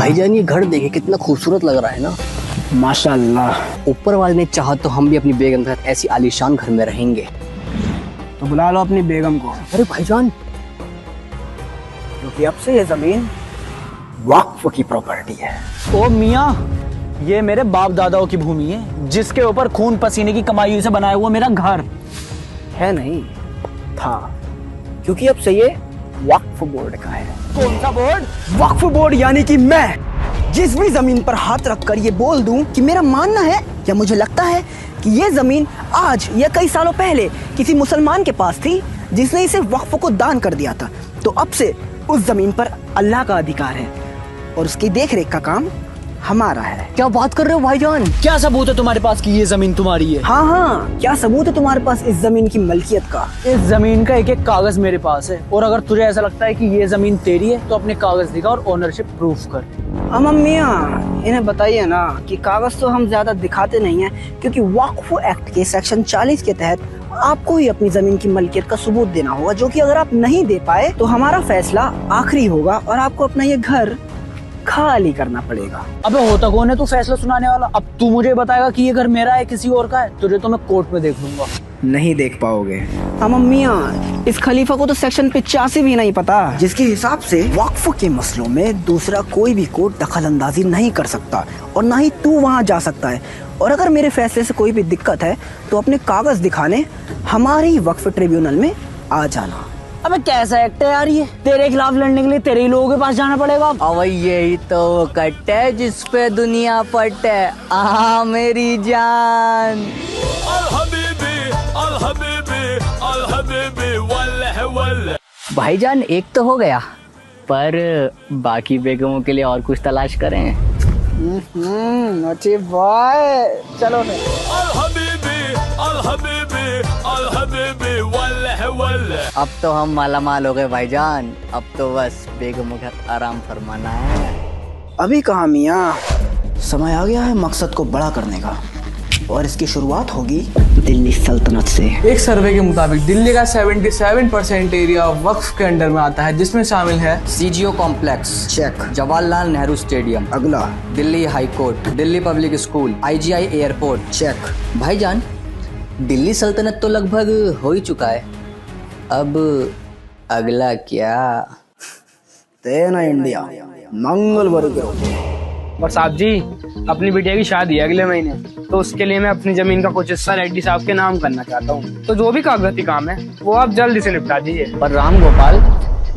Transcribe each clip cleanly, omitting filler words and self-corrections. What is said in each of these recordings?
भाईजान ये घर देखे कितना खूबसूरत लग रहा है ना। माशाल्लाह। ऊपर वाले ने चाहा तो हम भी अपनी बेगम के साथ ऐसी आलीशान घर में रहेंगे। तो बुला लो अपनी बेगम को। अरे भाईजान, क्योंकि अब से ये जमीन वक्फ की प्रॉपर्टी है। ओ मियाँ, ये मेरे बाप दादाओं की भूमि है जिसके ऊपर खून पसीने की कमाई से बनाया हुआ मेरा घर है। नहीं था, क्योंकि अब से ये वक्फ बोर्ड का है। कौन सा बोर्ड? वक्फ बोर्ड यानी कि मैं जिस भी जमीन पर हाथ रखकर ये बोल दूं कि मेरा मानना है या मुझे लगता है कि ये जमीन आज या कई सालों पहले किसी मुसलमान के पास थी जिसने इसे वक्फ को दान कर दिया था, तो अब से उस जमीन पर अल्लाह का अधिकार है और उसकी देखरेख का काम हमारा है। क्या बात कर रहे हो भाईजान? क्या सबूत है तुम्हारे पास कि ये जमीन तुम्हारी है? हाँ हाँ, क्या सबूत है तुम्हारे पास इस जमीन की मलकियत का? इस जमीन का एक एक कागज मेरे पास है और अगर तुझे ऐसा लगता है कि ये जमीन तेरी है तो अपने कागज दिखा और ओनरशिप प्रूफ कर। मियाँ, इन्हें बताइए ना कि कागज तो हम ज्यादा दिखाते नहीं हैं, क्योंकि वक्फ एक्ट के सेक्शन 40 के तहत आपको ही अपनी जमीन की मलकियत का सबूत देना होगा, जो कि अगर आप नहीं दे पाए तो हमारा फैसला आखिरी होगा और आपको अपना ये घर खाली करना पड़ेगा। अबे होता कौन है तू फैसला सुनाने वाला? अब तू मुझे बताएगा कि ये घर मेरा है किसी और का है? तुझे तो मैं कोर्ट में देख लूंगा। नहीं देख पाओगे। मियाँ, इस खलीफा को तो सेक्शन 85 भी नहीं पता, जिसके हिसाब से वक्फ के मसलों में दूसरा कोई भी कोर्ट दखल अंदाजी नहीं कर सकता और ना ही तू वहाँ जा सकता है। और अगर मेरे फैसले से कोई भी दिक्कत है तो अपने कागज दिखाने हमारे ही वक्फ ट्रिब्यूनल में आ जाना। अबे कैसा एक्ट है यार ये? तेरे खिलाफ लड़ने के लिए तेरे ही लोगों के पास जाना पड़ेगा। अब यही तो कट है जिस पे दुनिया पट है। आ मेरी जान। अल हबीबी, अल हबीबी, अल हबीबी, वल्लह वल्लह। भाईजान एक तो हो गया, पर बाकी बेगमों के लिए और कुछ तलाश करें। नोटी बॉय, चलो ने। अल हबीबी, अल हबीबी, अल हबीबी, वल्लह वल्लह। अब तो हम मालामाल हो गए भाईजान, अब तो बस बेगमों का आराम फरमाना है। अभी कहाँ मियाँ, समय आ गया है मकसद को बड़ा करने का और इसकी शुरुआत होगी दिल्ली सल्तनत से। एक सर्वे के मुताबिक दिल्ली का 77% एरिया वक्फ के अंडर में आता है, जिसमें शामिल है CGO complex check, Jawaharlal Nehru stadium, अगला Delhi high court, Delhi public school, IGI airport. Check. भाईजान दिल्ली सल्तनत तो लगभग हो ही चुका है, अब अगला क्या? तेना इंडिया मंगल वर्ग। और साहब जी, अपनी बिटिया की शादी है अगले महीने, तो उसके लिए मैं अपनी जमीन का कुछ हिस्सा रेड्डी साहब के नाम करना चाहता हूँ। तो जो भी कागजाती काम है वो आप जल्दी से निपटा दीजिए। पर राम गोपाल,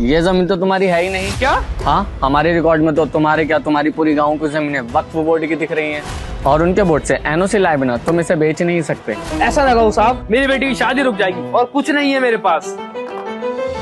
ये जमीन तो तुम्हारी है ही नहीं। क्या? हाँ, हमारे रिकॉर्ड में तो तुम्हारे क्या, तुम्हारी पूरी गाँव की जमीनें वक्फ बोर्ड की दिख रही हैं और उनके बोर्ड से एनओसी लाए बिना तुम इसे बेच नहीं सकते। ऐसा लगाओ साहब, मेरी बेटी की शादी रुक जाएगी और कुछ नहीं है मेरे पास।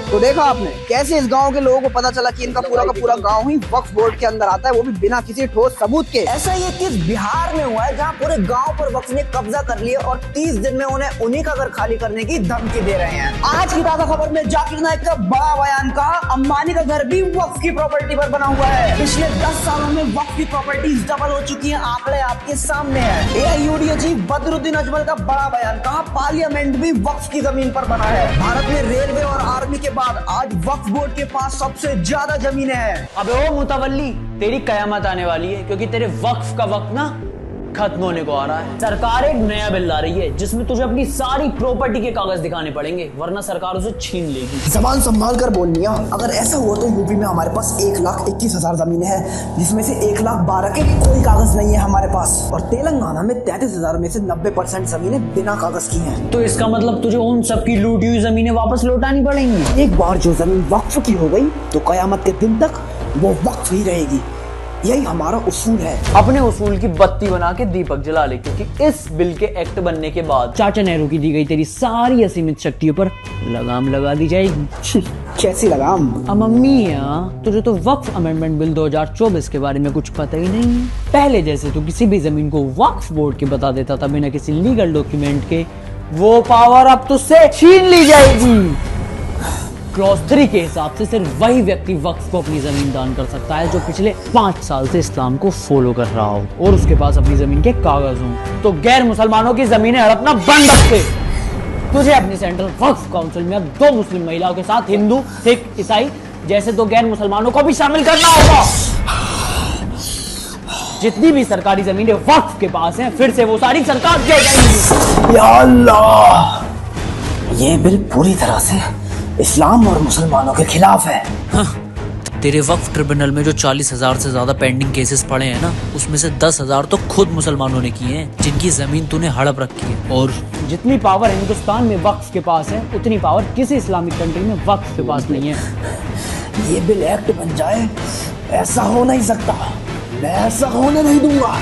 तो देखा आपने कैसे इस गांव के लोगों को पता चला कि इनका पूरा का पूरा गांव ही वक्फ बोर्ड के अंदर आता है, वो भी बिना किसी ठोस सबूत के। ऐसा ये किस बिहार में हुआ है जहां पूरे गांव पर वक्फ ने कब्जा कर लिया और 30 दिन में उन्हें उन्हीं का घर खाली करने की धमकी दे रहे हैं। आज की ताजा खबर में जाकिर नाइक का बड़ा बयान का, अंबानी का घर भी वक्फ की प्रॉपर्टी पर बना हुआ है। पिछले 10 सालों में वक्फ की प्रॉपर्टीज डबल हो चुकी है, आंकड़े आपके सामने है। एआईयूडीए चीफ बदरुद्दीन अजमल का बड़ा बयान, कहा पार्लियामेंट भी वक्फ की जमीन पर बना है। भारत में रेलवे और आर्मी के आज वक्फ बोर्ड के पास सबसे ज्यादा जमीनें हैं। अबे ओ मुतवल्ली, तेरी कयामत आने वाली है, क्योंकि तेरे वक्फ का वक्त ना खत्म होने को आ रहा है। सरकार एक नया बिल ला रही है जिसमें तुझे अपनी सारी प्रॉपर्टी के कागज दिखाने पड़ेंगे, वरना सरकार उसे छीन लेगी। जबान संभाल कर बोल मियां, अगर ऐसा हुआ तो यूपी में हमारे पास 1,21,000 जमीनें हैं, जिसमें से 1,12,000 के कोई कागज नहीं है हमारे पास, और तेलंगाना में 33,000 में से 90% जमीनें बिना कागज की हैं। तो इसका मतलब तुझे उन सबकी लूटी हुई जमीनें वापस लौटानी पड़ेंगी। एक बार जो जमीन वक्फ की हो गई तो कयामत के दिन तक वो वक्फ ही रहेगी। यही हमारा उसूल है। अपने उसूल की बत्ती बना के दीपक जला ले, क्योंकि इस बिल के एक्ट बनने के बाद चाचा नेहरू की दी गई तेरी सारी असीमित शक्तियों पर लगाम लगा दी जाएगी। कैसी लगाम? मम्मी यार, तुझे तो वक्फ अमेंडमेंट बिल 2024 के बारे में कुछ पता ही नहीं है। पहले जैसे तू किसी भी जमीन को वक्फ बोर्ड के बता देता था बिना किसी लीगल डॉक्यूमेंट के, वो पावर अब तुझसे छीन ली जाएगी। क्लॉज 3 के हिसाब से सिर्फ वही व्यक्ति वक्फ को अपनी जमीन दान कर सकता है जो पिछले 5 साल से इस्लाम को फॉलो कर रहा हो और उसके पास अपनी जमीन के कागज हों। तो गैर मुसलमानों की जमीनें हड़पना बंद रखते। तुझे अपनी सेंट्रल वक्फ काउंसिल में अब 2 मुस्लिम महिलाओं के साथ हिंदू, सिख, ईसाई जैसे 2 गैर मुसलमानों को भी शामिल करना होगा। जितनी भी सरकारी जमीनें वक्फ के पास हैं फिर से वो सारी सरकार की हो जाएंगी। या अल्लाह, ये बिल पूरी तरह से इस्लाम और मुसलमानों के खिलाफ है। तेरे वक्फ ट्रिब्यूनल में जो 40,000 से ज्यादा पेंडिंग केसेस पड़े हैं ना, उसमें से 10,000 तो खुद मुसलमानों ने किए हैं, जिनकी जमीन तूने हड़प रखी है। और जितनी पावर हिंदुस्तान में वक्फ के पास है उतनी पावर किसी इस्लामिक कंट्री में वक्फ के पास नहीं है। ये बिल एक्ट बन जाए, ऐसा हो नहीं सकता, मैं ऐसा होने नहीं दूंगा।